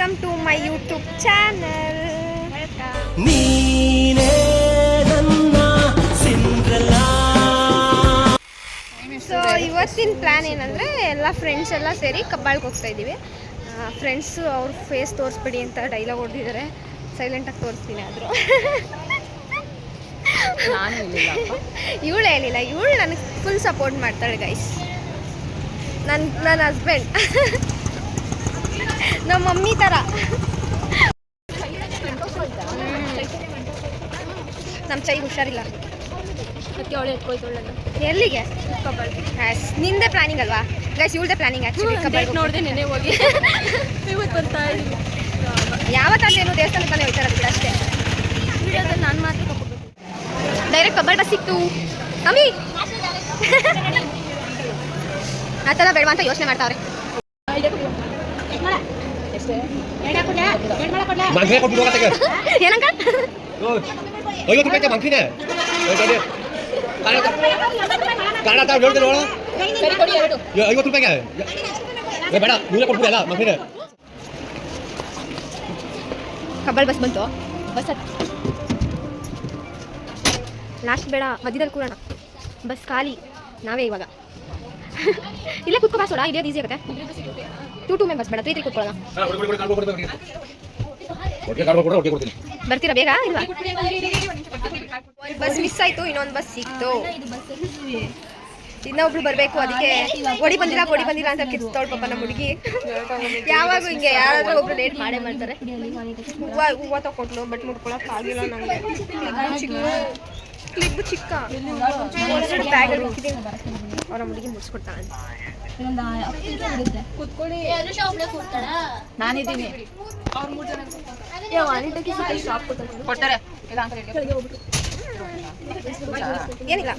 Welcome to my YouTube channel. So ಇವತ್ತಿನ plan ಏನಂದರೆ ಎಲ್ಲ ಫ್ರೆಂಡ್ಸ್ ಎಲ್ಲ ಸೇರಿ ಕಬ್ಬಾಳ್ಗೆ ಹೋಗ್ತಾ ಇದ್ದೀವಿ. ಫ್ರೆಂಡ್ಸು ಅವ್ರ ಫೇಸ್ ತೋರಿಸ್ಬಿಡಿ ಅಂತ ಡೈಲಾಗ್ ಹೊಡೆದಿದ್ದಾರೆ. ಸೈಲೆಂಟಾಗಿ ತೋರಿಸ್ತೀನಿ ಆದರೂ ಇವಳು ಹೇಳಿಲ್ಲ. ಇವಳು ನನಗೆ ಫುಲ್ ಸಪೋರ್ಟ್ ಮಾಡ್ತಾಳೆ ಗೈಸ್. ನನ್ನ ಹಸ್ಬೆಂಡ್ ನಮ್ಮ ಮಮ್ಮಿ ಥರ. ನಮ್ಮ ಚೈ ಹುಷಾರಿಲ್ಲ. ಎಲ್ಲಿಗೆ? ನಿಂದೆ ಪ್ಲಾನಿಂಗ್ ಅಲ್ವಾ ಗೈಸ್? ಇವಳದೇ ಪ್ಲಾನಿಂಗ್ ಆ್ಯಕ್ಚುಲಿ. ಕಬ್ಬಾಳ್ ನೋಡಿದೆ ನೆನೆ ಹೋಗಿ ಇವತ್ತು ಬರ್ತಾ ಇದ್ದೀವಿ. ಯಾವತ್ತಲ್ಲೇನು ದೇವಸ್ಥಾನಕ್ಕೆ ತಾನೇ ಹೋಗ್ತಾರೆ ಬಿಡ ಅಷ್ಟೇ. ವಿಡಿಯೋದಲ್ಲಿ ನಾನು ಮಾತ್ರ ಡೈರೆಕ್ಟ್ ಕಬ್ಬಾಳ್ ಬಸ್ ಸಿಕ್ತು ಕಮ್ಮಿ ಆ ಥರ ಬೇಡವಾ ಅಂತ ಯೋಚನೆ ಮಾಡ್ತಾವ್ರೆ. ಏನಂಕ ಕಬ್ಬಾಳ್ ಬಸ್ ಬಂತು. ಬಸ್ ಲಾಸ್ಟ್ ಬೇಡ, ಮಧ್ಯದಲ್ಲಿ ಕೂರೋಣ. ಬಸ್ ಖಾಲಿ, ನಾವೇ ಇವಾಗ ಇಲ್ಲೇ ಕುತ್ಕೋ. ಬಾಸೋಡ ಇದೇ ಈಸಿ ಆಗುತ್ತೆ. 2 ಮೆಂಬರ್ಸ್ ಬೇಡ, 3 ಕುತ್ಕೊಳ್ಳೋಣ. ಬರ್ತೀರಾ ಬೇಗ? ಇಲ್ವಾ? ಬಸ್ ಮಿಸ್ ಆಯ್ತು, ಇನ್ನೊಂದು ಬಸ್ ಸಿಕ್ತು. ಇನ್ನೊಬ್ಳು ಬರಬೇಕು, ಅದಕ್ಕೆ ಓಡಿ ಬಂದಿಲ್ಲ ಅಂತ ಕಿತ್ತೋಳ್ ಪಾಪ ನಮ್ಮ ಹುಡುಗಿ. ಯಾವಾಗ ಹಿಂಗೆ ಯಾರಾದ್ರೂ ಒಬ್ರು ಲೇಟ್ ಮಾಡೇ ಮಾಡ್ತಾರೆ. ಹೂವು ತಗೊಟ್ಲು, ಬಟ್ ಮುಡ್ಕೊಳಕ್ ಆಗಿಲ್ಲ ನನಗೆ. ಕ್ಲಿಪ್ ಚಿಕ್ಕ ಬ್ಯಾಗಲ್ಲಿ ಹೋಗಿದ್ದೀನಿ. ಅವ್ರ ಹುಡುಗಿ ಮುಡ್ಸ್ಕೊಡ್ತಾಳೆ. ನಾನಿದ್ದೀನಿ. ಏನಿಲ್ಲ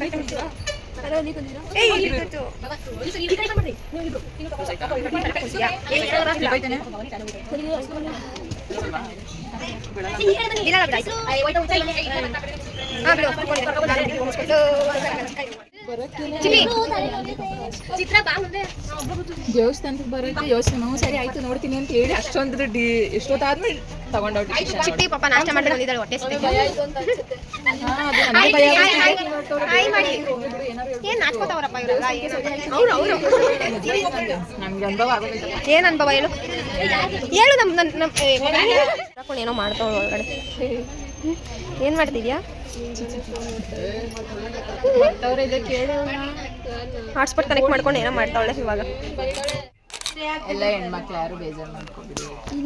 ದೇವಸ್ಥಾನಕ್ಕೆ ಬರೋಕ್ಕೆ ಯೋಚನೆ ಸರಿ ಆಯ್ತು ನೋಡ್ತೀನಿ ಅಂತ ಹೇಳಿ ಅಷ್ಟೊಂದು ಎಷ್ಟೊತ್ತಾದ್ಮೇಲೆ ತಗೊಂಡೋಗಿ ಚಿಟ್ಟಿ ಪಾಪ ನಾಷ್ಟ ಮಾಡಿ ಬಂದಿದ್ದಾಳೆ. ಹೊಟ್ಟೆ ಏನ್ ನಾಚ್ಕೋತಾವ್ರಪ್ಪ ಇವರೆಲ್ಲ? ನಮ್ಗೆ ಅನುಭವ ಏನ್ ಅನುಭವ ಹೇಳು ಹೇಳು. ಏನೋ ಮಾಡ್ತಾವ ಒಳಗಡೆ. ಏನ್ ಮಾಡ್ತಿದ್ಯಾ? ಹಾಟ್ಸ್ಪಾಟ್ ಕನೆಕ್ಟ್ ಮಾಡ್ಕೊಂಡು ಏನೋ ಮಾಡ್ತಾವಳೆ ಇವಾಗ. ಎಲ್ಲ ಹೆಣ್ಮಕ್ಳು ಯಾರು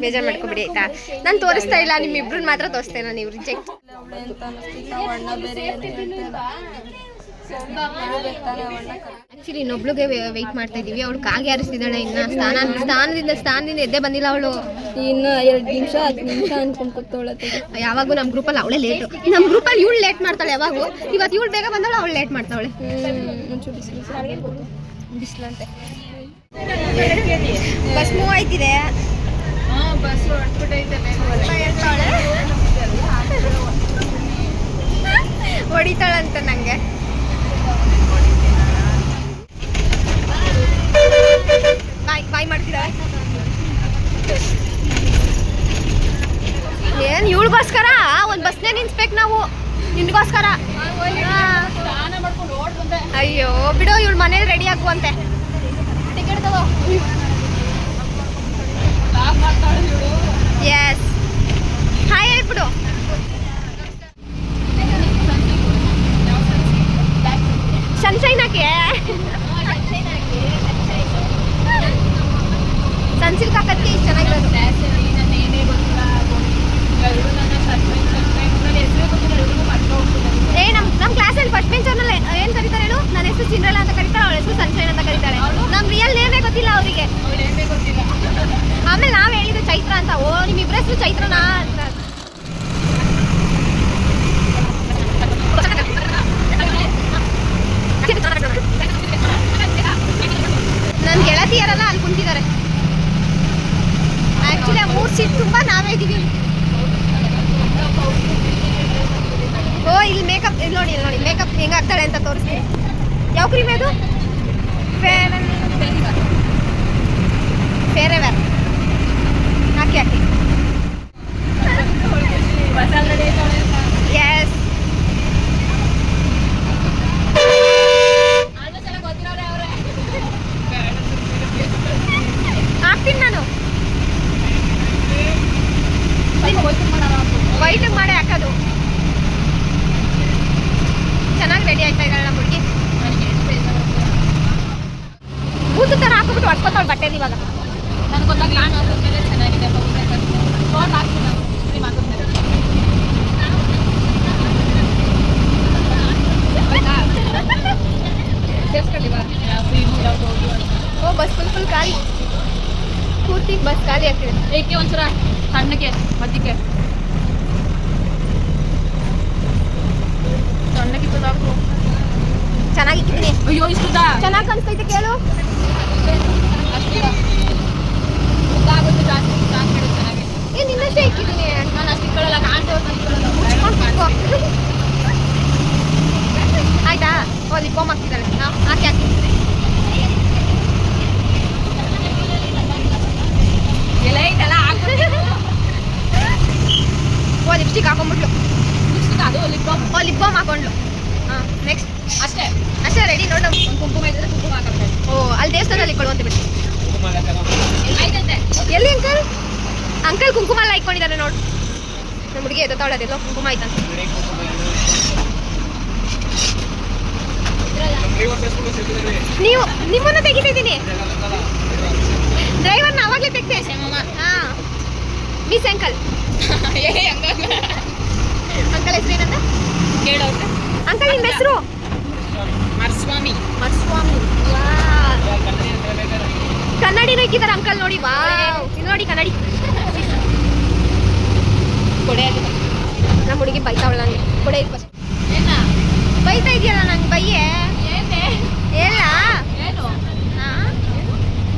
ಬೇಜಾರು ಮಾಡ್ಕೊಬಿಡಿ ಆಯ್ತಾ? ನಾನು ತೋರಿಸ್ತಾ ಇಲ್ಲ, ನಿಮ್ಮಿಬ್ರನ್ನ ಮಾತ್ರ ತೋರಿಸ್ತೇನೆ. ನೀವು ರಿಜೆಕ್ಟ್. ಆಕ್ಚುಲಿ ಇನ್ನೊಬ್ಳಿಗೆ ವೆಯ್ಟ್ ಮಾಡ್ತಾ ಇದೀವಿ. ಅವಳು ಕಾಗೆ ಹಾರಿಸ್ತಿದ್ದಾಳೆ. ಇನ್ನು ಸ್ಥಾನದಿಂದ ಎದ್ದೇ ಬಂದಿಲ್ಲ ಅವಳು. ಇನ್ನು 2 ನಿಮಿಷ 10 ನಿಮಿಷ ಅನ್ಕೊಂಡ್ಕೊತೋಳತ್ತೆ. ಯಾವಾಗೂ ನಮ್ಮ ಗ್ರೂಪಲ್ಲಿ ಅವಳೇ ಲೇಟು. ನಮ್ಮ ಗ್ರೂಪಲ್ಲಿ ಇವಳು ಲೇಟ್ ಮಾಡ್ತಾಳೆ ಯಾವಾಗೂ. ಇವತ್ತು ಇವಳು ಬೇಗ ಬಂದವಳು, ಅವಳು ಲೇಟ್ ಮಾಡ್ತಾವಳೆ. ಬಿಸಿಲಂತೆ. ಬಸ್ ಮೂವ್ ಆಯ್ತಿದೆ. ಬಸ್ ಹೊಡಿತಾಳಂತ ನಂಗೆ. ಬಾಯ್ ಮಾಡ್ತಿದ್ದಾಳೆ. ಏನ್ ಇವಳಿಗೋಸ್ಕರ ಒಂದು ಬಸ್ನೇ ನಿನ್ಸ್ಬೇಕು ನಾವು, ನಿನ್ಗೋಸ್ಕರ. ಅಯ್ಯೋ ಬಿಡು, ಇವಳು ಮನೇಲಿ ರೆಡಿ ಆಗುವಂತೆ. ಟಿಕೆಟ್ ತಗೋ. ಎಸ್ ಹಾಯ್ ಹೇಳ್ಬಿಡು. ಸನ್ಶೈನ್ ಹಾಕಿ, ಸನ್ಸಿಲ್ಕ್ ಹಾಕೋದಕ್ಕೆ ಇಷ್ಟು ಚೆನ್ನಾಗಿರೋದು. ನಮ್ಮ ಕ್ಲಾಸಲ್ಲಿ ಫಸ್ಟ್ ಬೆಂಚರ್ನಲ್ಲಿ ಏನು ಕರೀತಾರೆ ಹೇಳು? ನನ್ನ ಹೆಸರು ಚಿಂದ್ರಲ್ಲ ಅಂತ ಕರೀತಾರೆ, ಅವಳ ಹೆಸರು ಸನ್ಶೈನ್ ಅಂತ ಕರೀತಾಳೆ. ನಮ್ಮ ರಿಯಲ್ ನೇಮೇ ಗೊತ್ತಿಲ್ಲ ಅವರಿಗೆ. ಆಮೇಲೆ ನಾವು ಹೇಳಿದ್ದು ಚೈತ್ರ ಅಂತ. ಓ, ನಿಮ್ಮಿಬ್ಬರ ಹೆಸರು ಚೈತ್ರನಾ ಅಂತ. ನನ್ನ ಗೆಳತಿಯರೆಲ್ಲ ಅಲ್ಲಿ ಕುಂತಿದ್ದಾರೆ. ಆ್ಯಕ್ಚುಲಿ ಆ 3 ಸೀಟ್ ತುಂಬ ನಾವೇ ಇದ್ದೀವಿ. ಓ ಇಲ್ಲಿ ಮೇಕಪ್ ನೋಡಿ ಮೇಕಪ್ ಹೆಂಗೆ ಆಗ್ತಾಳೆ ಅಂತ ತೋರಿಸ್ತೀನಿ. ಯಾವ ಕ್ರೀಮ್ ಅದು? Fair ever. ಹಾಕಿ ಇವಾಗ. ನನಗೊಂದಾಗ ಲಾನ್ ಹಾಕಿದ್ಮೇಲೆ ಚೆನ್ನಾಗಿದೆ ಫೋನ್ ಹಾಕ್ತೀನಿ ಕ್ರೀಮ್ ಹಾಕಿದ್ಮೇಲೆ ಸೇರ್ಸ್ಕೊಂಡಿವ ಓ ಬಸ್ ಫುಲ್ ಖಾಲಿ, ಪೂರ್ತಿ ಬಸ್ ಖಾಲಿ ಆಗ್ತಿದೆ. ಏಕೆ ಒಂಚೂರ ಸಣ್ಣಗೆ ಮಧ್ಯಕ್ಕೆ ಸಣ್ಣಗಿತ್ತು ಸಾಕು. ಚೆನ್ನಾಗಿಕ್ಕಿದ್ದೀನಿ. ಅಯ್ಯೋ ಇಷ್ಟುದಾ ಚೆನ್ನಾಗಿ ಕಾಣಿಸ್ತೈತೆ ಕೇಳು. ಉದ್ದಾಗುತ್ತೆ ಜಾಸ್ತಿ ಚೆನ್ನಾಗಿ ಚೆನ್ನಾಗಿ. ಏ ನಿನ್ನಷ್ಟೇ ಇಕ್ಕಿದ್ದೀನಿ. ನಾನು ಅಷ್ಟು ಇಟ್ಕೊಳ್ಳಲ್ಲ ಕಾಣ್ತೇವೆ ಆಯ್ತಾ? ಓ ಲಿಪ್ ಹಾಕ್ತಿದ್ದಾಳೆ. ಹಾಕಿ ಹಾಕಿ ಎಲ್ಲ ಐತಲ್ಲ ಹಾಕ್ಬಿಟ್ಟು ಓ ಲಿಪ್ಸ್ಟಿಕ್ ಹಾಕೊಂಡ್ಬಿಟ್ಲು. ಅದು ಲಿಪ್ ಬಾಮ್. ಓ ಲಿಪ್ ಬಾಮ್ ಹಾಕೊಂಡ್ಲು. ಹಾಂ ನೆಕ್ಸ್ಟ್ ಅಷ್ಟೇ ಅಷ್ಟೇ ರೆಡಿ ನೋಡು. ಒಂದು ಕುಂಕುಮ ಇದ್ರೆ ಕುಂಕುಮ ಹಾಕಬೇಕು. ಓ ಅಲ್ಲಿ ದೇವಸ್ಥಾನದಲ್ಲಿ ಇಕ್ಕೊಳ್ಳುವಂತ ಬಿಟ್ಟು. ಆಯ್ತಂತೆ ಎಲ್ಲಿ ಅಂಕಲ್? ಅಂಕಲ್ ಕುಂಕುಮ ಎಲ್ಲ ಇಟ್ಕೊಂಡಿದ್ದಾರೆ ನೋಡು. ನಮ್ಮ ಹುಡುಗಿ ಎತ್ತವಳದೆಲ್ಲೋ ಕುಂಕುಮ ಆಯ್ತಂತ. ನೀವು ನಿಮ್ಮನ್ನು ತೆಗಿತಿದ್ದೀನಿ. ಡ್ರೈವರ್ನ ಅವಾಗಲೇ ತೆಗ್ದೆ. ಹಾಂ ಮಿಸ್ ಅಂಕಲ್. ಅಂಕಲ್ ಹೆಸರು ಏನಂತ ಕೇಳೋದ್ರೆ ಅಂಕಲ್ ನಿಮ್ಮ ಹೆಸರು? ಮರ್ಸ್ವಾಮಿ. ಮರ್ಸ್ವಾಮಿ. ಕನ್ನಡಿನೂ ಇಕ್ಕಿದ್ದಾರೆ ಅಂಕಲ್ ನೋಡಿ. ವಾವ್ ಇಲ್ಲಿ ನೋಡಿ ಕನ್ನಡಿ. ಕೊಡೆಯಲ್ಲಿ ನಮ್ಮ ಹುಡುಗಿ ಬೈತಾವಳ ನನಗೆ. ಕೊಡೆ ಫಸ್ಟ್ ಏನ ಬೈತಾ ಇದೆಯಲ್ಲ ನಂಗೆ ಬೈಯೇ ಏನೇ ಎಲ್ಲ ಏನು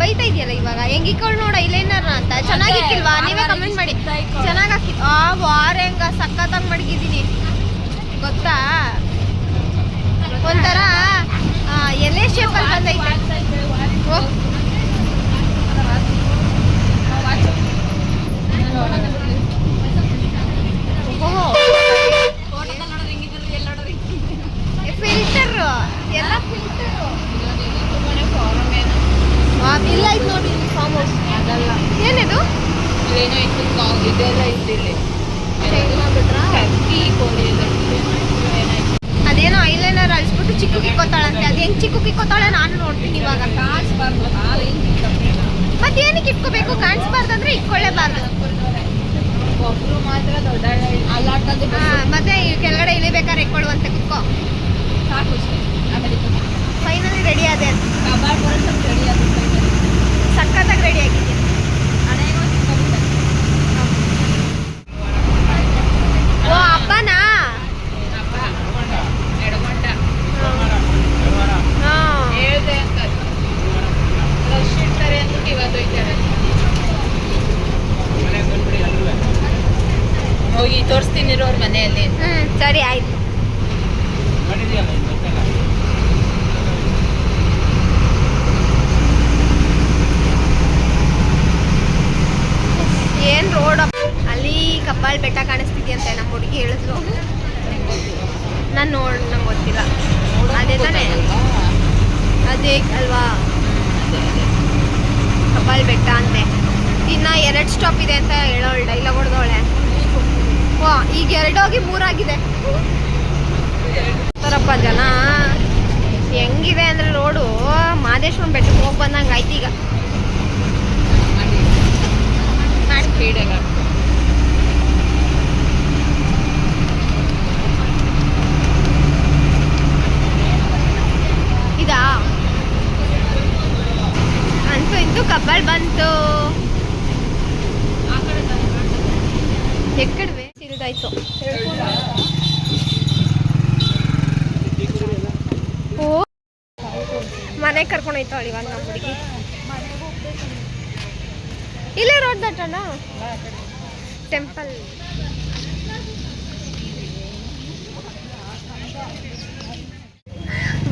ಬೈತಾ ಇದೆಯಲ್ಲ ಇವಾಗ. ಹೆಂಗೆ ಇಕ್ಕೊಂಡು ನೋಡ ಐಲೈನರ್ ಅಂತ. ಚೆನ್ನಾಗಿಕ್ಕಿಲ್ವಾ? ನೀವೇ ಕಮೆಂಟ್ ಮಾಡಿ. ಚೆನ್ನಾಗಿ ಹಾಕಿ ವಾರ ಹೆಂಗ ಸಖತ್ತಾಗಿ ಮಡಗಿದ್ದೀನಿ ಗೊತ್ತಾ? ಒಂಥರ ಎಲೆ ಶೇಪಲ್ಲಿ ಬಂದೈತೆ. ಫಿಲ್ಟರ್ ಎಲ್ಲ ಫಿಲ್ಟರ್ ಬಿಲ್ ಆಯ್ತು ನೋಡಿ. ಫಾರ್ಮ್ ಹೌಸ್ ಅದಲ್ಲ ಏನಿದು? ಏನೋ ಇತ್ತು ಇದೆಲ್ಲ ಇದ್ದಿಲ್ಲ ಬಿಟ್ರಾ ಟರ್ಕಿ ಕೋಳಿ ಅದೇನೋ ಐಲೈನರ್ ಅಳಿಸ್ಬಿಟ್ಟು ಚಿಕ್ಕಕ್ಕೆ ಇಕ್ಕೋತಾಳಂತೆ. ಅದು ಹೆಂಗ್ ಚಿಕ್ಕಕ್ಕೆ ಇಕ್ಕೋತಾಳೆ ನಾನು ನೋಡ್ತೀನಿ ಇವಾಗ. ಕಾಣಿಸ್ಬಾರ್ದು ಮತ್ತೆ ಏನಕ್ಕೆ ಇಟ್ಕೋಬೇಕು? ಕಾಣಿಸ್ಬಾರ್ದಂದ್ರೆ ಇಟ್ಕೊಳ್ಳೇಬಾರ್ದು. ಒಬ್ರು ಮಾತ್ರ ದೊಡ್ಡ ಅಲ್ಲಾಟದ್ದು ಮತ್ತೆ ಕೆಳಗಡೆ ಇಳಿಬೇಕಾದ್ರೆ ಇಟ್ಕೊಳ್ಳುವಂತೆ ಕುತ್ಕೋ. ಸಾಕು ಅಷ್ಟೇ. ಆಮೇಲೆ ಫೈನಲಿ ರೆಡಿ ಆದೆ. ಕಬಾಬ್ ಸ್ವಲ್ಪ ರೆಡಿ ಆಗುತ್ತೆ. ಸಖತ್ತಾಗಿ ರೆಡಿ ಆಗಿದ್ದೀನಿ. ಓ ಹಬ್ಬನಾ? ಹಾಂ ಹೇಳ್ದೆ ಅಂತ ರಶ್ ಇರ್ತಾರೆ ಅಂದ್ಬಿಟ್ಟು ಇವತ್ತು ಹೋಯ್ತಾರೆ. ಹೋಗಿ ತೋರಿಸ್ತೀನಿ ಇರೋರು ಮನೆಯಲ್ಲಿ. ಸರಿ ಆಯ್ತು. ಏನ್ ರೋಡ್ ಅಲ್ಲಿ ಕಬ್ಬಾಳ್ ಬೆಟ್ಟ ಕಾಣಿಸ್ತಿದ್ಯಂತೆ. ನಮ್ಮ ಹುಡುಗಿ ಹೇಳಿದ್ರು. ನಂಗೆ ಗೊತ್ತಿಲ್ಲ. ಅದೇ ತಾನೇ ಅದೇ ಅಲ್ವಾ ಕಬ್ಬಾಳ್ ಬೆಟ್ಟ ಅಂತೆ. ಇನ್ನ 2 ಸ್ಟಾಪ್ ಇದೆ ಅಂತ ಹೇಳೋಳು ಡೈಲಾಗ್ ಹೊಡೆದವಳೆ. ವಾ ಈಗ 2 ಹೋಗಿ 3 ಆಗಿದೆ. ಸರಪ್ಪ ಜನ ಹೆಂಗಿದೆ ಅಂದ್ರೆ ರೋಡು ಮಾದೇಶ್ವರಂ ಬೆಟ್ಟಕ್ಕೆ ಹೋಗಿ ಬಂದಂಗೆ ಆಯ್ತು ಈಗ. ಸ್ಪೀಡಾಗ ಇದಾ ಅಂತೂ ಇಂತೂ ಕಬ್ಬಾಳ್ ಬಂತು. ಎಕ್ಕಡ್ವೆ ಸಿರಿದಾಯ್ತು. ಓ ಮನೆಗೆ ಕರ್ಕೊಂಡು ಹೋಯ್ತಾವಳು ಇವಾಗ ನಮ್ಮ ಹುಡುಗಿ. ಇಲ್ಲೇ ರೋಡ್ ದಟ್ಟಣ ಟೆಂಪಲ್.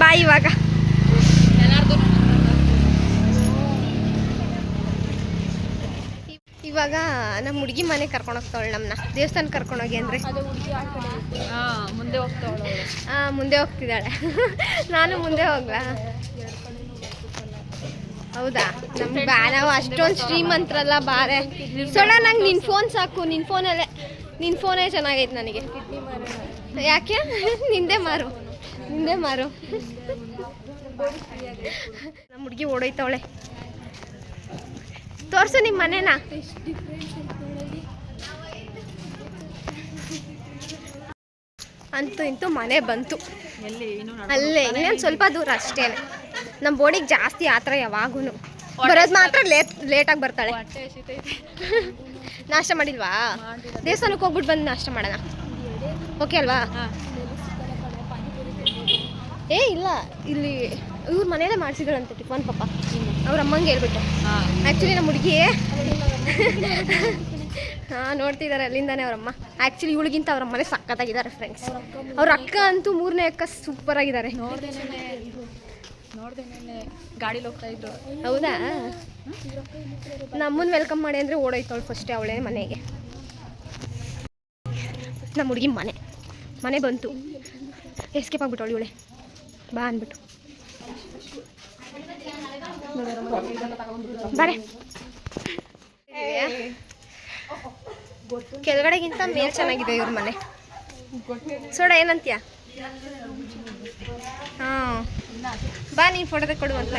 ಬಾಯ್ ಇವಾಗ ಇವಾಗ ನಮ್ಮ ಹುಡುಗಿ ಮನೆ ಕರ್ಕೊಂಡು ಹೋಗ್ತಾವಳು. ನಮ್ಮನ್ನ ದೇವಸ್ಥಾನ ಕರ್ಕೊಂಡೋಗಿ ಅಂದರೆ ಮುಂದೆ ಹೋಗ್ತಾವಳು. ಮುಂದೆ ಹೋಗ್ತಿದ್ದಾಳೆ. ನಾನು ಮುಂದೆ ಹೋಗ್ಲಾ? ಹೌದಾ? ನಮ್ಗೆ ನಾವು ಅಷ್ಟೊಂದು ಶ್ರೀಮಂತರಲ್ಲ ಬಾರೆ. ಸೊಳ್ಳ ನಂಗೆ ನಿನ್ನ ಫೋನ್ ಸಾಕು. ನಿನ್ನ ಫೋನೇ ಚೆನ್ನಾಗೈತೆ ನನಗೆ. ಯಾಕೆ? ನಿಂದೆ ಮಾರು. ನಮ್ಮ ಹುಡುಗಿ ಓಡೋಯ್ತವಳೆ. ತೋರ್ಸು ನಿಮ್ಮ ಮನೇನ. ಅಂತೂ ಇಂತೂ ಮನೆ ಬಂತು. ಅಲ್ಲೇ ಇನ್ನೇನು ಸ್ವಲ್ಪ ದೂರ ಅಷ್ಟೇ. ನಮ್ಮ ಬೋಡಿಗೆ ಜಾಸ್ತಿ ಆ ಥರ ಯಾವಾಗೂ ಬರೋದು ಮಾತ್ರ ಲೇಟಾಗಿ ಬರ್ತಾಳೆ. ನಾಷ್ಟ ಮಾಡಿಲ್ವಾ? ದೇವಸ್ಥಾನಕ್ಕೆ ಹೋಗ್ಬಿಟ್ಟು ಬಂದು ನಾಷ್ಟ ಮಾಡೋಣ. ಓಕೆ ಅಲ್ವಾ? ಏ ಇಲ್ಲ, ಇಲ್ಲಿ ಇವ್ರ ಮನೇಲೆ ಮಾಡಿಸಿದ್ರಂತೆ ಟಿಫನ್ ಪಾಪ. ಅವ್ರ ಅಮ್ಮಂಗೆ ಹೇಳ್ಬಿಟ್ಟು. ಆ್ಯಕ್ಚುಲಿ ನಮ್ಮ ಹುಡುಗಿ ನೋಡ್ತಿದ್ದಾರೆ ಅಲ್ಲಿಂದಾನೆ ಅವರಮ್ಮ. ಆ್ಯಕ್ಚುಲಿ ಇವಳಿಗಿಂತ ಅವ್ರ ಅಮ್ಮನೇ ಸಕ್ಕತ್ತಾಗಿದ್ದಾರೆ ಫ್ರೆಂಡ್ಸ್. ಅವ್ರ ಅಕ್ಕ ಅಂತೂ 3ನೇ ಅಕ್ಕ ಸೂಪರ್ ಆಗಿದ್ದಾರೆ. ಗಾಡಿಲಿ ಹೋಗ್ತಾ ಇದ್ರು. ಹೌದಾ? ನಮ್ಮನ್ನ ವೆಲ್ಕಮ್ ಮಾಡಿ ಅಂದರೆ ಓಡೋಯ್ತವಳು ಫಸ್ಟೇ ಅವಳೇ ಮನೆಗೆ. ನಮ್ಮ ಹುಡುಗಿ ಮನೆ ಬಂತು. ಎಸ್ಕೇಪ್ ಆಗ್ಬಿಟ್ಟವಳು ಇವಳೆ. ಬಾ ಅಂದ್ಬಿಟ್ಟು ಬಾರೆ. ಕೆಳಗಡೆಗಿಂತ ಮೇಲ್ ಚೆನ್ನಾಗಿದೆ ಇವ್ರ ಮನೆ. ಸೋಡ ಏನಂತೀಯ? ಹಾಂ ಬಾ, ನೀನು ಫೋಟೋ ತೆಕ್ಕೊಡು ಅಂತ.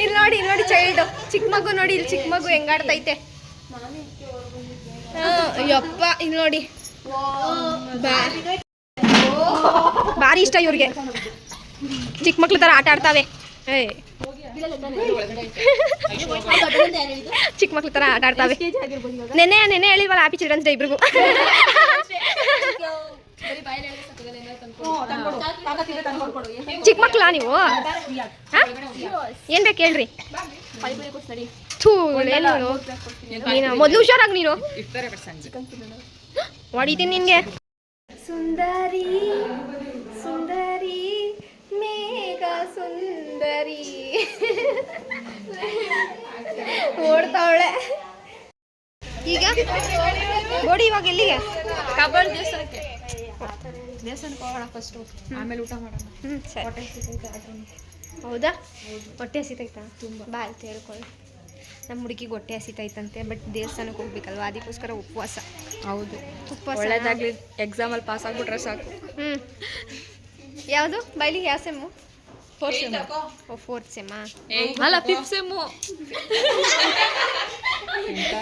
ಇಲ್ಲಿ ನೋಡಿ ಚೈಲ್ಡು ಚಿಕ್ಕ ಮಗು ನೋಡಿ. ಇಲ್ಲಿ ಚಿಕ್ಕ ಮಗು ಹೆಂಗಾಡ್ತೈತೆ. ಯಪ್ಪ ಇಲ್ಲಿ ನೋಡಿ. ಭಾರಿ ಇಷ್ಟ ಇವ್ರಿಗೆ. ಚಿಕ್ಕ ಮಕ್ಳು ಥರ ಆಟ ಆಡ್ತಾವೆ. ಚಿಕ್ಕ ಮಕ್ಳು ಥರ ಆಟ ಆಡ್ತಾವೆ. ನೆನೆ ಹೇಳಿಲ್ವಲ್ಲ ಹ್ಯಾಪಿ ಚಿಲ್ಡ್ರನ್ಸ್ ಡೇ ಇಬ್ರಿಗೂ. ಚಿಕ್ಕ ಮಕ್ಳಾ ನೀವು? ಏನ್ ಬೇಕು ಹೇಳ್ರಿ. ನೀನು ಮೊದಲು ಹುಷಾರಾಗಿ ನೀನು ಹೊಡಿತೀನಿ ನಿನ್ಗೆ. ಸುಂದರಿ ಸುಂದರಿ ಮೇಘ ಸುಂದರಿ ಓಡ್ತಾವಳೆ. ಈಗ ಬೋಡಿ ಇವಾಗ ಎಲ್ಲಿಗೆ? ಕಬ್ಬಾಳ್ ದೇವಸ್ಥಾನಕ್ಕೆ ಹೋಗೋಣ ಫಸ್ಟು, ಆಮೇಲೆ ಊಟ ಮಾಡೋಣ. ಸರಿ. ಹೌದಾ? ಹೊಟ್ಟೆ ಹಸಿತೈತಾ? ತುಂಬ. ಬಾ ಆಯ್ತು ಹೇಳ್ಕೊಳ್ಳಿ. ನಮ್ಮ ಹುಡುಗಿಗೆ ಹೊಟ್ಟೆ ಹಸಿತೈತಂತೆ. ಬಟ್ ದೇವಸ್ಥಾನಕ್ಕೆ ಹೋಗ್ಬೇಕಲ್ವ, ಅದಕ್ಕೋಸ್ಕರ ಉಪವಾಸ. ಹೌದು, ಉಪವಾಸ. ಒಳ್ಳೇದಾಗ್ಲಿ, ಎಕ್ಸಾಮಲ್ಲಿ ಪಾಸ್ ಆಗ್ಬಿಟ್ರೆ ಸಾಕು. ಯಾವುದು ಬೈಲಿಗೆ? ಯಾವ ಸೆಮ್ಮು? 4th sem. ಓ 4th ಸೆಮ್ಮಾ? ಅಲ್ಲ 5th ಸೆಮ್ಮು.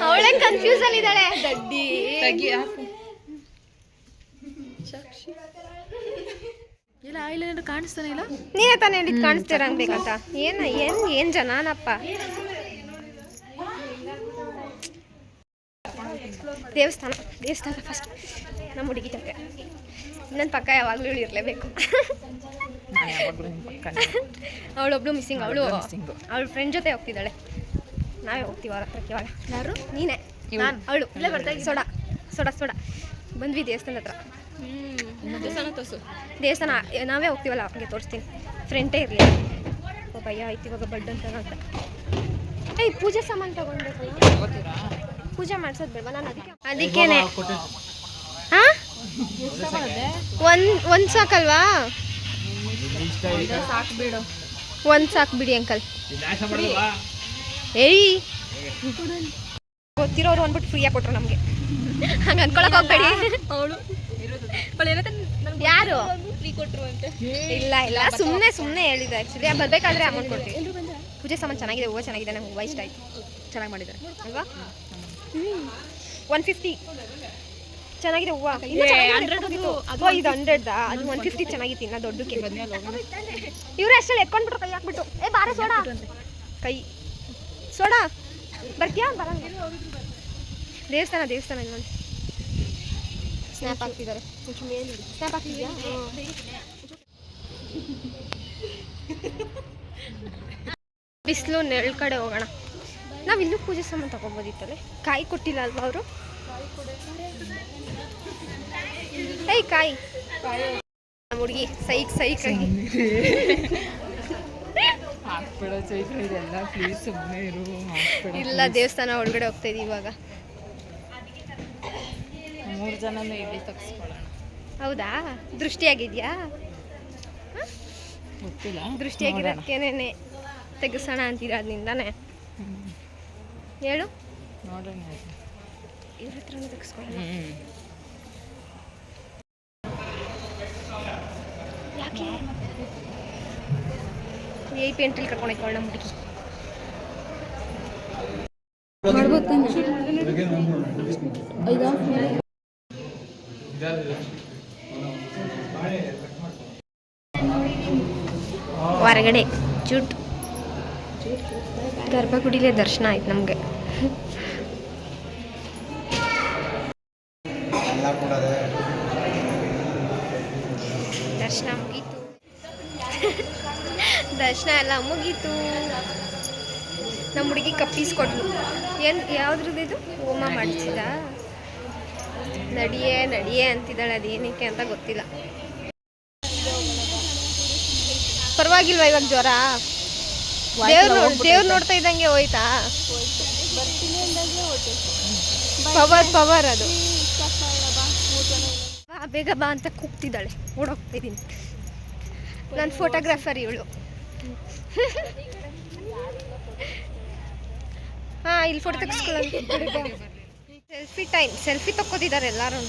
ಅವಳೇ ಕನ್ಫ್ಯೂಸ್ ಅಲ್ಲಿದ್ದಾಳೆ ದಡ್ಡಿ. ಇಲ್ಲ ಇಲ್ಲ ಕಾಣಿಸ್ತಾನೆ ಇಲ್ಲ. ನೀನೇ ತಾನೇ ಹೇಳಿದ್ ಕಾಣಿಸ್ತೀರ ಅನ್ಬೇಕಂತ. ಏನ್ ಜನನಪ್ಪ. ದೇವಸ್ಥಾನ ಫಸ್ಟ್ ನಮ್ಮ ಹುಡುಗಿ ಜೊತೆ. ನನ್ನ ಪಕ್ಕ ಯಾವಾಗಲೂ ಇರಲೇಬೇಕು. ಅವಳೊಬ್ಳು ಮಿಸ್ಸಿಂಗ್. ಅವಳ ಫ್ರೆಂಡ್ ಜೊತೆ ಹೋಗ್ತಿದ್ದಾಳೆ. ನಾವೇ ಹೋಗ್ತೀವಿ ಅವ್ರ ಹತ್ರಕ್ಕೆ. ಇವಾಗ ಯಾರು? ನೀನೇ. ನಾನು ಅವಳು ಇಲ್ಲೇ ಬರ್ತಾ ಸೋಡಾ ಬಂದ್ವಿ ದೇವಸ್ಥಾನದ ಹತ್ರ. ದೇವಸ್ಥಾನ ನಾವೇ ಹೋಗ್ತೀವಲ್ಲ, ಹಂಗೆ ತೋರಿಸ್ತೀನಿ. ಫ್ರೆಂಟೇ ಇರಲಿ. ಭಯ ಆಯ್ತು ಇವಾಗ ಬಡ್ ಅಂತ. ಪೂಜೆ ಸಾಮಾನು ತಗೊಂಡ್ಬೇಕಲ್ಲ, ಪೂಜೆ ಮಾಡ್ಸೋದು ಬೇಡ ನಾನು. ಅದಕ್ಕೇನೆ ಹಾಂ ಒಂದು ಸಾಕಲ್ವಾ? ಒಂದು ಸಾಕು ಬಿಡಿ ಅಂಕಲ್. ಏಯ್ ಗೊತ್ತಿರೋರು ಅಂದ್ಬಿಟ್ಟು ಫ್ರೀಯಾಗಿ ಕೊಟ್ರು ನಮಗೆ. ಹಂಗೆ ಅನ್ಕೊಳಕ್ಕೆ ಹೋಗ್ಬೇಡಿ. ಯಾರು ಇಲ್ಲ ಸುಮ್ಮನೆ ಹೇಳಿದೆ. ಆ್ಯಕ್ಚುಲಿ ಬರಬೇಕಾದ್ರೆ ಅಮೌಂಟ್ ಕೊಡ್ತೀವಿ. ಪೂಜೆ ಸಾಮಾನು ಚೆನ್ನಾಗಿದೆ, ಹೂವು ಚೆನ್ನಾಗಿದೆ, ನಂಗೆ ಹೂವು ಇಷ್ಟ ಆಯಿತು. ಚೆನ್ನಾಗಿ ಮಾಡಿದ್ದಾರೆ ಅಲ್ವಾ? 150 ಚೆನ್ನಾಗಿದೆ ಹೂವು. ಇದು 100 ಅದು 150 ಚೆನ್ನಾಗಿತ್ತು. ಇನ್ನು ದೊಡ್ಡಕ್ಕೆ ಇವ್ರು ಅಷ್ಟಲ್ಲಿ ಎತ್ಕೊಂಡ್ಬಿಟ್ರು ಕೈ ಹಾಕ್ಬಿಟ್ಟು. ಬಾರೆ ಸೋಡಾ ಕೈ ಸೋಡಾ ಬರ್ತೀಯಾ? ಬರಂಗ ದೇವಸ್ಥಾನ ನೋಡಿ. ಸ್ನ್ಯಾಪ್ ಹಾಕ್ತಿದ್ದಾರೆ. ಸ್ನ್ಯಾಪ್ ಹಾಕ್ತಿದ್ಯಾ? ಬಿಸಿಲು ನೆರಳು ಕಡೆ ಹೋಗೋಣ. ನಾವು ಇಲ್ಲೂ ಪೂಜೆ ಸಾಮಾನು ತಗೋಬೋದಿತ್ತಲ್ಲೇ. ಕಾಯಿ ಕೊಟ್ಟಿಲ್ಲ ಅಲ್ವಾ ಅವರು? ಕಾಯಿ ನಮ್ಮ ಹುಡುಗಿ ಸೈಕ್ ಇಲ್ಲ. ದೇವಸ್ಥಾನ ಒಳಗಡೆ ಹೋಗ್ತಾ ಇದೀವಿ ಇವಾಗ. 3 ಜನನೂ ಇಲ್ಲಿ ತಗ್ಸ್ಕೊಳ್ಳೋಣ. ಹೌದಾ? ದೃಷ್ಟಿಯಾಗಿದ್ಯಾ? ಗೊತ್ತಿಲ್ಲ. ದೃಷ್ಟಿಯಾಗಿರೋದಕ್ಕೇನೆ ತೆಗಿಸೋಣ ಅಂತೀರ ಅದರಿಂದಾನೆ. ಹೇಳು ನೋಡೋಣ. ಇವ್ರ ಹತ್ರನೂ ತೆಗಿಸ್ಕೊಳ್ಳೋಣ. ಯಾಕೆ VIP ಎಂಟ್ರಿ ಕರ್ಕೊಂಡು ಹೋಯ್ಕೊಳ್ಳ ನಮ್ಮ ಹುಡುಗಿ. ಮಾಡ್ಬೋದು ತಾನೆ ಈಗ ಹೊರಗಡೆ ಜೂಟ್ ಗರ್ಭಗುಡಿಲೇ ದರ್ಶನ ಆಯ್ತು ನಮಗೆ. ದರ್ಶನ ಮುಗೀತು. ದರ್ಶನ ಎಲ್ಲ ಮುಗೀತು. ನಮ್ಮ ಹುಡುಗಿ ಕಪ್ಪೀಸ್ ಕೊಟ್ಲು. ಏನು ಯಾವ್ದ್ರದ್ದು ಇದು ಹೋಮ ಮಾಡಿಸಿದ? ನಡಿಯೇ ನಡಿಯೇ ಅಂತಿದ್ದಾಳೆ, ಅದೇನಕ್ಕೆ ಅಂತ ಗೊತ್ತಿಲ್ಲ. ಪರವಾಗಿಲ್ವಾ ಇವಾಗ ಜ್ವರ? ದೇವ್ರು ನೋಡ್ತಾ ಇದ್ದಂಗೆ ಹೋಯ್ತಾ? ಪವರ್ ಅದು. ಬೇಗ ಬಾ ಅಂತ ಕೂಗ್ತಿದ್ದಾಳೆ, ಓಡೋಗ್ತಾ ಇದ್ದೀನಿ. ನಾನು ಫೋಟೋಗ್ರಾಫರ್ ಇವಳು. ಹಾಂ, ಇಲ್ಲಿ ಫೋಟೋ ತೆಗೆಸ್ಕೊಳ್ಳೋದು. Selfie time. ಸೆಲ್ಫಿ ತಕ್ಕೋತಿದ್ದಾರೆ ಎಲ್ಲರೂ.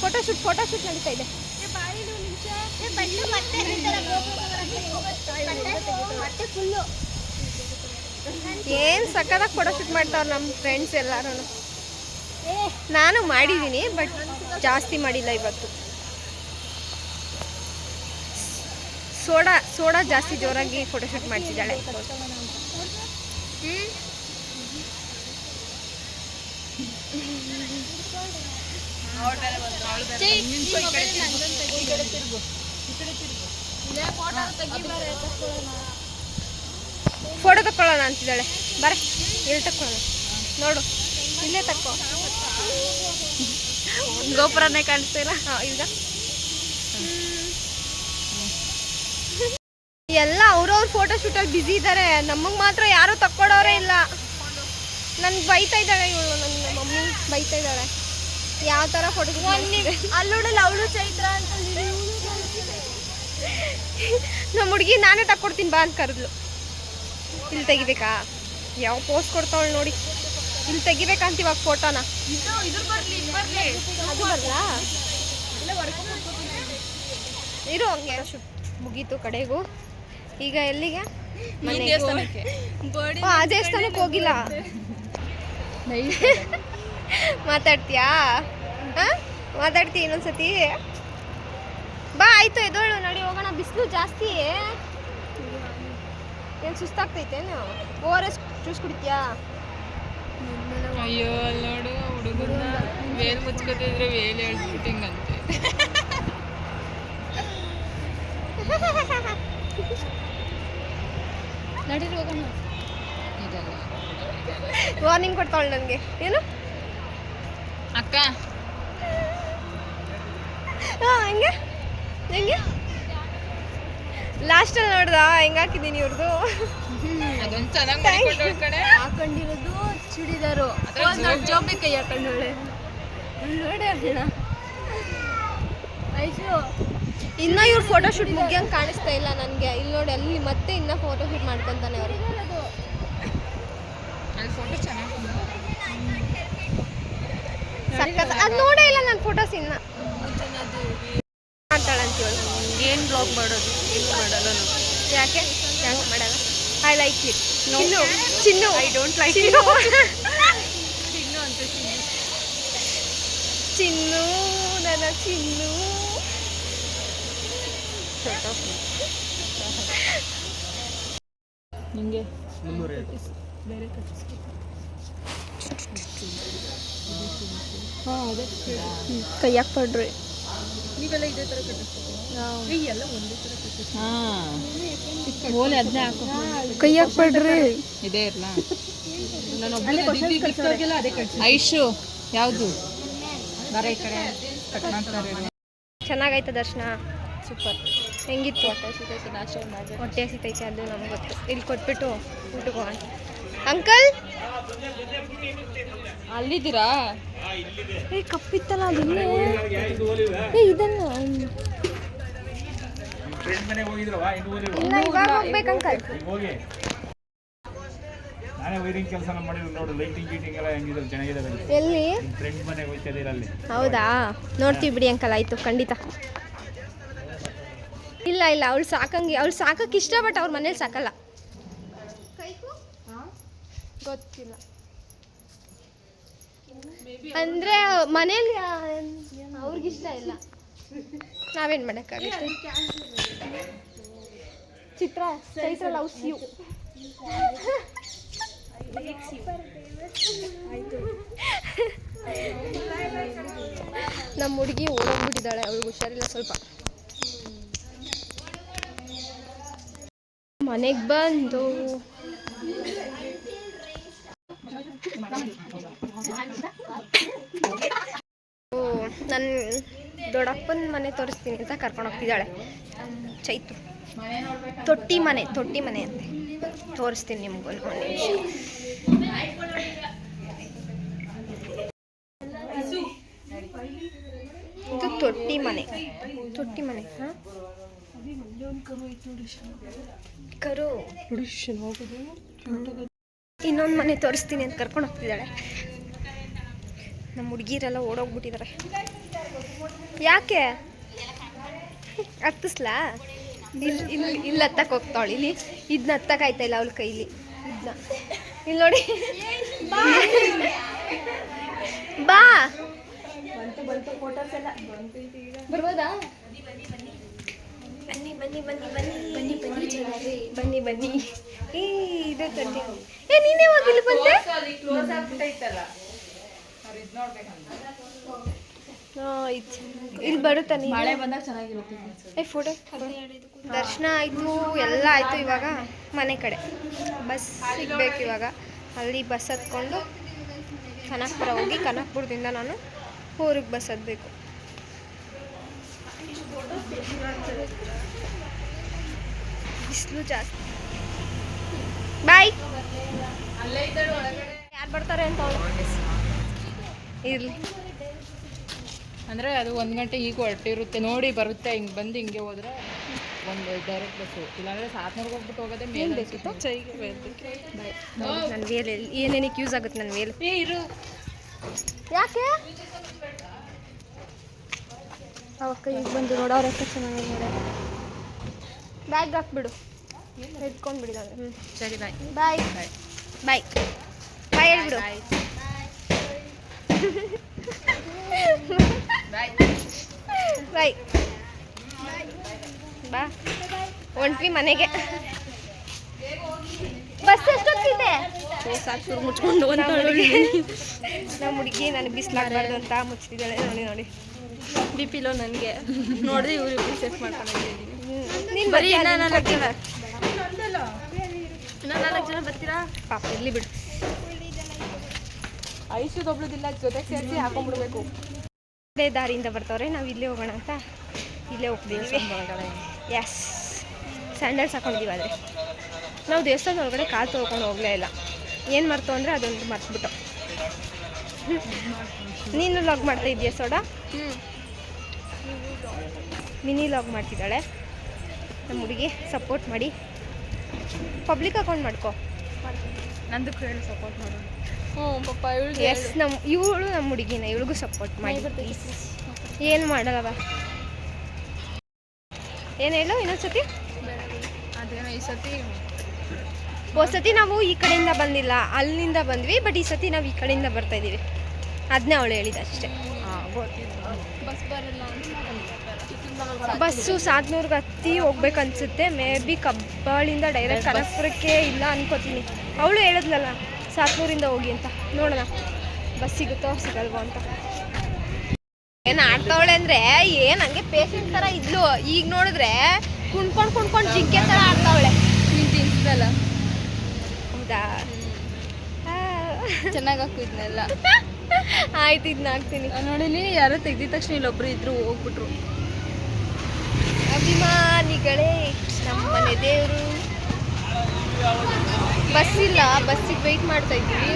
ಫೋಟೋಶೂಟ್ ನಡೀತಾ ಇದೆ. ಏನು ಸಕ್ಕತ್ತಾಗಿ ಫೋಟೋಶೂಟ್ ಮಾಡ್ತಾವ್ರು ನಮ್ಮ ಫ್ರೆಂಡ್ಸ್ ಎಲ್ಲರೂ. ನಾನು ಮಾಡಿದ್ದೀನಿ, ಬಟ್ ಜಾಸ್ತಿ ಮಾಡಿಲ್ಲ ಇವತ್ತು. ಸೋಡಾ ಜಾಸ್ತಿ ಜೋರಾಗಿ ಫೋಟೋಶೂಟ್ ಮಾಡ್ತಿದ್ದಾಳೆ. ಫೋಟೋ ತಕ್ಕೊಳ್ಳೋಣ ಅಂತಿದ್ದಾಳೆ. ಬರ, ಎಲ್ಲಿ ತಕ್ಕೊಳ್ಳೋಣ ನೋಡು, ಇಲ್ಲೇ ತಕ್ಕೋ. ಗೋಪುರನೇ ಕಾಣಿಸ್ತಾ ಇಲ್ಲ. ಈಗ ಎಲ್ಲ ಅವ್ರವ್ರ ಫೋಟೋ ಶೂಟಲ್ಲಿ ಬ್ಯುಸಿ ಇದ್ದಾರೆ. ನಮಗೆ ಮಾತ್ರ ಯಾರೂ ತಕ್ಕೊಡೋರೇ ಇಲ್ಲ. ನನ್ಗೆ ಬೈತಾ ಇದ್ದಾಳೆ ಇವಳು, ನನ್ನ ಮಮ್ಮಿ ಬೈತಾ ಇದ್ದಾಳೆ. ಯಾವ ಥರ ಫೋಟೋ ಅಲ್ಲೋಡಲ್ಲ ಅವಳು ಚೈತ್ರ ಅಂತ. ನಮ್ಮ ಹುಡುಗಿ ನಾನೇ ತಕ್ಕೊಡ್ತೀನಿ ಬಾ ಅಂತ ಕರೆದ್ಲು. ಇಲ್ಲಿ ತೆಗಿಬೇಕಾ? ಯಾವ ಪೋಸ್ಟ್ ಕೊಡ್ತಾವಳು ನೋಡಿ. ಇಲ್ಲಿ ತೆಗಿಬೇಕಂತ ಇವಾಗ ಫೋಟೋನ. ಅದು ಬರಲ್ಲ ಇರು ಹಂಗೆ. ಮುಗೀತು ಕಡೆಗೂ. ಈಗ ಎಲ್ಲಿಗೆ? ಆ ದೇವಸ್ಥಾನಕ್ಕೆ ಹೋಗಿಲ್ಲ. ಮಾತಾಡ್ತೀಯಾ? ಮಾತಾಡ್ತೀಯ ಇನ್ನೊಂದ್ಸತಿ? ಬಾ ಆಯ್ತು, ಎದೋಳು ನಡಿ ಹೋಗೋಣ. ಬಿಸಿಲು ಜಾಸ್ತಿ. ಏನು ಸುಸ್ತಾಗ್ತೈತೇನು? ORS juice ಕುಡಿತೀಯಾ? ಅಯ್ಯೋ ಅಲ್ಲಿ ನೋಡು ಹುಡುಗರನ್ನ ವೇಲ್ ಮುಚ್ಕೋತಿದ್ರೆ ವೇಲ್ ಹೇಳ್ಬಿಟ್ಟಿಂಗಂತೆ. ನಡೀರಿ ಹೋಗೋಣ. ವಾರ್ನಿಂಗ್ ಕೊಡ್ತಾಳೆ ನನಗೆ. ಏನು ಅಕ್ಕ? ಹಾಂ, ಹೆಂಗೆ ಹೆಂಗೆ ಲಾಸ್ಟಲ್ಲಿ ನೋಡ್ದ ಹೆಂಗೆ ಹಾಕಿದ್ದೀನಿ ಇವ್ರದ್ದು. ಅದೊಂದು ಚೆನ್ನಾಗಿ ಕಡೆ ಹಾಕೊಂಡಿರೋದು ಚೂಡಿದಾರು. ಜೋಬಿ ಕೈ ಹಾಕೊಂಡೋಳೆ ನೋಡಿ ಅಣ್ಣ. ಆಯ್ತು, ಇನ್ನೂ ಇವ್ರು ಫೋಟೋಶೂಟ್ ಮುಗಿಯಂಗೆ ಕಾಣಿಸ್ತಾ ಇಲ್ಲ ನನಗೆ. ಇಲ್ಲಿ ನೋಡಿ, ಅಲ್ಲಿ ಮತ್ತೆ ಇನ್ನೂ ಫೋಟೋಶೂಟ್ ಮಾಡ್ಕೊತಾನೆ ಅವರು. ಅಲ್ಲಿ ಫೋಟೋ ಚೆನ್ನಾಗಿ ಸಖತ್. ಅದು ನೋಡೇ ಇಲ್ಲ ನಾನು ಫೋಟೋಸ್ ಇನ್ನ. ಮಾಡ್ತಾಳಂತೀವಳು. ಏನು ಬ್ಲಾಗ್ ಮಾಡೋದು? ಏನು ಮಾಡಲ್ಲ ನಾವು. ಯಾಕೆ ಹೆಂಗೆ ಮಾಡಲ್ಲ? I like it. Chinnu I don't like Chinnu Chinnu ಅಂತ. ಚಿನ್ನು ನನ್ನ ಚಿನ್ನು. ನಿಮಗೆ ಹಾಂ ಅದೇ ಕೈಯಾಗ ಪಡ್ರಿ. ನೀವೆಲ್ಲ ಇದೇ ಥರ ಕಟ್ಟಿಸ್ತೀವಿ. ಎಲ್ಲ ಒಂದೇ ಥರ ಕಟ್ಟಿಸ್ತೀವಿ. ಹಾಂ, ಓಲೆ ಅದನ್ನೇ ಹಾಕೋ. ಕೈಯಾಗ ಪಡ್ರಿ. ಇದೇ ಇರಲ್ಲ. ನಾನು ಒಬ್ಬಳಿಗೆಲ್ಲ ಅದೇ ಕಟ್ಸಿ. ಐಶು ಯಾವುದು? ಬರ ಈ ಕಡೆ ಕಟ್ ಮಾಡ್ತಾರೆ. ಚೆನ್ನಾಗಾಯ್ತು ದರ್ಶನ. ಸೂಪರ್. ಹೆಂಗಿತ್ತು? ಹೊಟ್ಟೆ ಹಸಿತೈತೆ, ಅದು ನಮ್ಗೆ ಗೊತ್ತು. ಇಲ್ಲಿ ಕೊಟ್ಬಿಟ್ಟು ಊಟಕ್ಕೆ ಹೋಗೋಣ. ಅಂಕಲ್ ಅಲ್ಲಿದ್ದೀರಾ? ಏ ಕಪ್ಪಿತ್ತಲ್ಲ ಅದು. ಇದನ್ನು ಇನ್ನ ಇವಾಗ ಹೋಗ್ಬೇಕು ಅಂಕಲ್. ನಾನೇ ವೈರಿಂಗ್ ಕೆಲಸ ಮಾಡಿದ್ರು ನೋಡು. ಲೈಟಿಂಗ್ ಗೀಟಿಂಗ್ ಎಲ್ಲ ಹೆಂಗಿದೆ, ಚೆನ್ನಾಗಿದೆ. ಎಲ್ಲಿ? ಫ್ರೆಂಡ್ ಮನೆಗೆ ಹೋಗ್ತಿದ್ದೀರ ಅಲ್ಲಿ. ಹೌದಾ? ನೋಡ್ತೀವಿ ಬಿಡಿ ಅಂಕಲ್. ಆಯಿತು, ಖಂಡಿತ. ಇಲ್ಲ ಅವಳು ಸಾಕಂಗೆ, ಅವಳು ಸಾಕಕ್ಕೆ ಇಷ್ಟ, ಬಟ್ ಅವ್ರ ಮನೇಲಿ ಸಾಕಲ್ಲ. ಗೊತ್ತಿಲ್ಲ ಅಂದರೆ ಮನೇಲಿ ಅವ್ರಿಗಿಷ್ಟ ಇಲ್ಲ, ನಾವೇನು ಮಾಡೋಕ್ಕಾಗುತ್ತೆ. Chaitra loves you. ನಮ್ಮ ಹುಡುಗಿ ಓಡೋಗ್ಬಿಟ್ಟಿದ್ದಾಳೆ, ಅವಳಿಗೆ ಹುಷಾರಿಲ್ಲ ಸ್ವಲ್ಪ. ಮನೆಗೆ ಬಂದು ನನ್ನ ದೊಡ್ಡಪ್ಪನ ಮನೆ ತೋರಿಸ್ತೀನಿ ಅಂತ ಕರ್ಕೊಂಡು ಹೋಗ್ತಿದ್ದಾಳೆ ಚೈತು. ತೊಟ್ಟಿ ಮನೆ ಅಂತೆ, ತೋರಿಸ್ತೀನಿ ನಿಮ್ಗೊಂದು ನಿಮಿಷ. ಇದು ತೊಟ್ಟಿ ಮನೆ ಹಾಂ, ಕರು. ಇನ್ನೊಂದು ಮನೆ ತೋರಿಸ್ತೀನಿ ಅಂತ ಕರ್ಕೊಂಡು ಹೋಗ್ತಿದ್ದಾಳೆ. ನಮ್ಮ ಹುಡುಗಿರೆಲ್ಲ ಓಡೋಗ್ಬಿಟ್ಟಿದ್ದಾರೆ. ಯಾಕೆ ಹತ್ತಿಸ್ಲಾ? ಇಲ್ಲಿ ಹತ್ತಕ್ಕೆ ಹೋಗ್ತಾವಳು. ಇಲ್ಲಿ ಇದನ್ನ ಹತ್ತಕ್ಕಾಯ್ತಾ ಇಲ್ಲ ಅವಳ ಕೈಲಿ. ಇದನ್ನ ಇಲ್ಲಿ ನೋಡಿ. ಬಾ ಬರ್ಬೋದಾ? ಬನ್ನಿ. ಇದು ತೊಟ್ಟಿ. ನೀನೇ ಹೋಗಿಲ್ಲ ಬಂದೆ? ಇಲ್ಲಿ ಬರುತ್ತಾ ನೀ? ಮಳೆ ಬಂದಾಗ ಚೆನ್ನಾಗಿರುತ್ತೆ. ಫೋಟೋ ದರ್ಶನ ಆಯಿತು, ಎಲ್ಲ ಆಯಿತು. ಇವಾಗ ಮನೆ ಕಡೆ ಬಸ್ ಸಿಗ್ಬೇಕು. ಇವಾಗ ಅಲ್ಲಿ ಬಸ್ ಹತ್ಕೊಂಡು ಕನಕಪುರ ಹೋಗಿ, ಕನಕಪುರದಿಂದ ನಾನು ಊರಿಗೆ ಬಸ್ ಹತ್ಬೇಕು. ಬಿಸಿಲು ಜಾಸ್ತಿ. ಬಾಯ್. ಯಾರು ಬರ್ತಾರೆ ಅಂತ ಇರಲಿ. ಅಂದರೆ ಅದು 1 ಗಂಟೆ ಈಗ ಹೊರಟಿರುತ್ತೆ ನೋಡಿ, ಬರುತ್ತೆ. ಹಿಂಗೆ ಬಂದು ಹಿಂಗೆ ಹೋದ್ರೆ ಒಂದು ಡೈರೆಕ್ಟ್ ಬಸ್ಸು, ಇಲ್ಲಾಂದರೆ ಸಾತ್ನೂರ್ಗೆ ಹೋಗ್ಬಿಟ್ಟು ಹೋಗೋದೇ ಮೇನ್ ಬೇಕಿತ್ತು. ನನ್ನ ವೇಲ್ ಏನೇನಕ್ಕೆ ಯೂಸ್ ಆಗುತ್ತೆ ನನ್ನ ವೇಲ್. ಇರು. ಯಾಕೆ ಅವಕ್ಕ ಈಗ ಬಂದು ನೋಡೋರಕ್ಕ ಚೆನ್ನಾಗಿ ನೋಡ. ಬ್ಯಾಗ್ ಹಾಕ್ಬಿಡು, ಎತ್ಕೊಂಡು ಬಿಡಿದಾದ್ರೆ. ಸರಿ ಬಾಯ್. ಬಾಯ್ ಬಾಯ್ ಬಾಯ್ ಹೇಳ್ಬಿಡು. ಬಾಯ್ ಬಾ. ಹೊಂಟ್ವಿ ಮನೆಗೆ. ಬಸ್ ಎಷ್ಟೊತ್ತಿದೆ? ಸಾಕು ಮುಚ್ಕೊಂಡು ನಮ್ಮ ಹುಡುಗಿ ನನಗೆ ಬಿಸಿಲಾಗಬಾರ್ದು ಅಂತ ಮುಚ್ಚಿದ್ದಾಳೆ. ನೋಡಿ BP ಲೋ ನನಗೆ ನೋಡಿದ್ರೆ ಇವ್ರು ಸೆಟ್ ಮಾಡ್ಕೊಂಡಿದ್ದೀನಿ. ನೀನು ಬರೀ ಬರ್ತೀಯ? ಇನ್ನೂ 4 ಜನ ಬರ್ತೀರಾ? ಪಾಪ ಇರ್ಲಿ ಬಿಡು. ಐಸೋದೊಬ್ಳದಿಲ್ಲ, ಜೊತೆಗೆ ಸೇರಿಸಿ ಹಾಕೊಂಡ್ಬಿಡ್ಬೇಕು. ಇದೇ ದಾರಿಯಿಂದ ಬರ್ತಾವ್ರೆ, ನಾವು ಇಲ್ಲೇ ಹೋಗೋಣ ಅಂತ ಇಲ್ಲೇ ಹೋಗ್ತೀವಿ. ಎಸ್, ಸ್ಯಾಂಡಲ್ಸ್ ಹಾಕೊಂಡಿದ್ದೀವಿ. ಆದರೆ ನಾವು ದೇವಸ್ಥಾನದ ಒಳಗಡೆ ಕಾಲು ತೊಳ್ಕೊಂಡು ಹೋಗಲೇ ಇಲ್ಲ. ಏನು ಮರ್ತು ಅಂದರೆ ಅದೊಂದು ಮರ್ತ್ಬಿಟ್ಟು. ನೀನು ಲಾಗ್ ಮಾಡ್ತಾ ಇದೀಯ ಸೋಡಾ? ಮಿನಿ ಲಾಗ್ ಮಾಡ್ತಿದ್ದಾಳೆ ನಮ್ಮ ಹುಡುಗಿ. ಸಪೋರ್ಟ್ ಮಾಡಿ, ಪಬ್ಲಿಕ್ ಅಕೌಂಟ್ ಮಾಡ್ಕೊ. ನಂದಕ್ಕೂ ಹೇಳಿ ಸಪೋರ್ಟ್ ಮಾಡೋಣ. ಪಾಪ ಇವಳಿಗೆ. ಎಸ್, ಇವಳು ನಮ್ಮ ಹುಡುಗಿನ, ಇವಳಿಗೂ ಸಪೋರ್ಟ್ ಮಾಡಿ. ಏನು ಮಾಡಲ್ಲವ? ಏನು ಹೇಳು ಇನ್ನೊಂದ್ಸತಿ. ಅದೇನೋ ಈ ಸತಿ ಸತಿ ನಾವು ಈ ಕಡೆಯಿಂದ ಬಂದಿಲ್ಲ, ಅಲ್ಲಿಂದ ಬಂದ್ವಿ. ಬಟ್ ಈ ಸತಿ ನಾವು ಈ ಕಡೆಯಿಂದ ಬರ್ತಾ ಇದ್ದೀವಿ. ಅದನ್ನೇ ಅವಳು ಹೇಳಿದ ಅಷ್ಟೇ. ಬಸ್ ಬರಲ್ಲ ಬಸ್ಸು ಸಾತ್ನೂರ್ಗೆ ಹತ್ತಿ ಹೋಗ್ಬೇಕು ಅನ್ಸುತ್ತೆ. ಮೇ ಬಿ ಕಬ್ಬಾಳಿಂದ ಡೈರೆಕ್ಟ್ ಕನಕಪುರಕ್ಕೆ ಇಲ್ಲ ಅನ್ಕೋತೀನಿ. ಅವಳು ಹೇಳಿದ್ಲಲ್ಲ ಸಾತ್ನೂರಿಂದ ಹೋಗಿ ಅಂತ. ನೋಡೋಣ ಬಸ್ ಸಿಗುತ್ತೋ ಸಿಗಲ್ವೋ ಅಂತ. ಏನು ಆಡ್ತಾವಳೆ ಅಂದರೆ ಏನು ಹಂಗೆ ಪೇಷಂಟ್ ಥರ ಇದ್ಲು. ಈಗ ನೋಡಿದ್ರೆ ಕುಣ್ಕೊಂಡು ಜಿಂಕೆ ಥರ ಆಡ್ತಾವಳೆ. ನೀನು ತಿನ್ಸಿದಲ್ಲ? ಹೌದಾ? ಚೆನ್ನಾಗಿ ಹಾಕಿದ್ನೆಲ್ಲ. ಆಯ್ತು, ಇದನ್ನ ಹಾಕ್ತೀನಿ. ನೋಡಿಲಿ, ಯಾರೋ ತೆಗ್ದಿದ ತಕ್ಷಣ ಇಲ್ಲೊಬ್ರು ಇದ್ರು, ಹೋಗ್ಬಿಟ್ರು. ಅಭಿಮಾನಿಗಳೇ, ನಮ್ಮ ಮನೆ ದೇವರು. ಬಸ್ ಇಲ್ಲ, ಬಸ್ಸಿಗೆ ವೆಯ್ಟ್ ಮಾಡ್ತಾ ಇದ್ದೀವಿ.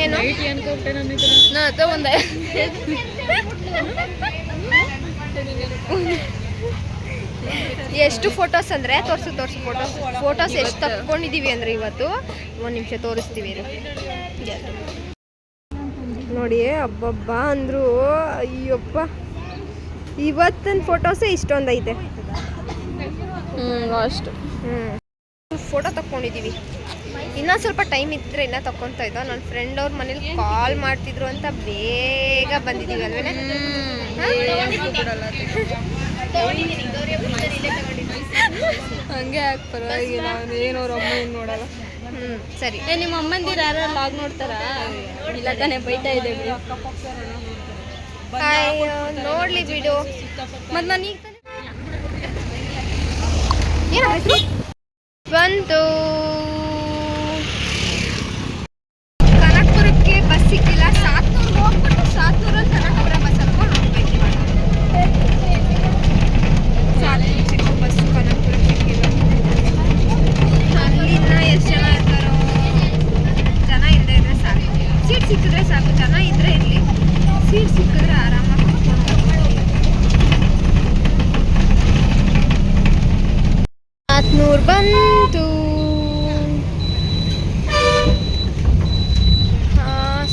ಏನು ಒಂದೇ ಎಷ್ಟು ಫೋಟೋಸ್ ಅಂದರೆ ತೋರಿಸು ಫೋಟೋಸ್ ಎಷ್ಟು ತಕ್ಕೊಂಡಿದ್ದೀವಿ ಅಂದರೆ ಇವತ್ತು 1 ನಿಮಿಷ ತೋರಿಸ್ತೀವಿ. ನೋಡಿ ಹಬ್ಬಬ್ಬ ಅಂದರು. ಅಯ್ಯಪ್ಪ, ಇವತ್ತಿನ ಫೋಟೋಸೇ ಇಷ್ಟೊಂದು ಐತೆ. ಅಷ್ಟು ಫೋಟೋ ತಕ್ಕೊಂಡಿದ್ದೀವಿ. ಇನ್ನೊಂದು ಸ್ವಲ್ಪ ಟೈಮ್ ಇದ್ದರೆ ಇನ್ನೂ ತಗೊತಾ ಇದ್ದೋ. ನನ್ನ ಫ್ರೆಂಡ್ ಅವ್ರ ಮನೇಲಿ ಕಾಲ್ ಮಾಡ್ತಿದ್ರು ಅಂತ ಬೇಗ ಬಂದಿದ್ದೀವಿ ಅಲ್ವೇ. ಹಂಗೆ ಯಾಕೆ ಪರವಾಗಿಲ್ಲ, ಏನು ಅವ್ರ ಅಮ್ಮ ಏನು ನೋಡಲ್ಲ. ಸರಿ. ನಿಮ್ಮ ಅಮ್ಮಂದಿರು ಯಾರು ಲಾಗ್ ನೋಡ್ತಾರಾ? ಇಲ್ಲ ತಾನೇ, ಬೈತಾ ಇದೆ ಬಿಡು. ಅಯ್ಯೋ ನೋಡ್ಲಿ ಬಿಡು. ಮತ್ತು ನಾನು ಈಗ ಏನಾಯ್ತು ಬಂತು. ಕನಕಪುರಕ್ಕೆ ಬಸ್ ಸಿಕ್ಕಿಲ್ಲ. 700 ಹೋಗ್ಬಿಟ್ಟು 700 ಕನಕಪುರ ಬಸ್ ಹತ್ಕೊಂಡು ಹೋಗ್ಬೇಕು ಇವಾಗ. 700 ಸಿಕ್ಕೋ ಬಸ್ಸು ಕನಕಪುರ ಸಿಕ್ಕಿಲ್ಲ. ಅಲ್ಲಿಂದ ಎಷ್ಟು ಜನ ಇರ್ತಾರೋ. ಜನ ಇಲ್ಲದೆ ಇದ್ರೆ ಸಾಕು, ಸೀಟ್ ಸಿಕ್ಕಿದ್ರೆ ಸಾಕು. ಜನ ಇದ್ರೆ ಇಲ್ಲಿ ಸೀಟ್ ಸಿಕ್ಕಿದ್ರೆ ಆರಾಮಾಗಿ ಕೂತ್ಕೊಂಡು ಹೋಗ್ಬೋದು. 700 ಬಂತು.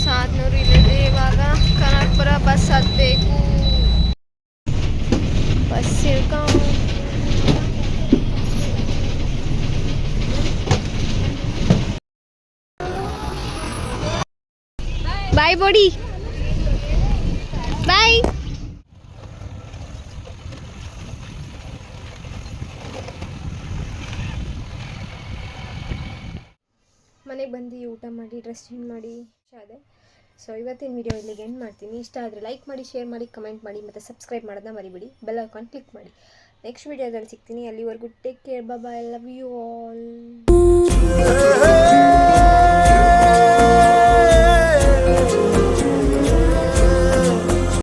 700 ಇಲ್ಲಿದೆ. ಇವಾಗ ಕನಕಪುರ ಬಸ್ ಹತ್ತಬೇಕು. ಬಸ್ ಇಳ್ಕೊಂಡು ಬಾಯ್ ಬೋಡಿ, ಬಾಯ್. ಮನೆಗೆ ಬಂದು ಊಟ ಮಾಡಿ ಡ್ರೆಸ್ ಚೇಂಜ್ ಮಾಡಿ ಅದೇ. ಸೊ ಇವತ್ತಿನ ವಿಡಿಯೋ ಇಲ್ಲಿಗೆ ಎಂಡ್ ಮಾಡ್ತೀನಿ. ಇಷ್ಟ ಆದರೆ ಲೈಕ್ ಮಾಡಿ, ಶೇರ್ ಮಾಡಿ, ಕಮೆಂಟ್ ಮಾಡಿ ಮತ್ತು ಸಬ್ಸ್ಕ್ರೈಬ್ ಮಾಡೋದನ್ನ ಮರಿಬೇಡಿ. ಬೆಲ್ ಐಕಾನ್ ಕ್ಲಿಕ್ ಮಾಡಿ. ನೆಕ್ಸ್ಟ್ ವಿಡಿಯೋದಲ್ಲಿ ಸಿಗ್ತೀನಿ. ಅಲ್ಲಿವರೆಗೂ take care, bye, love you all.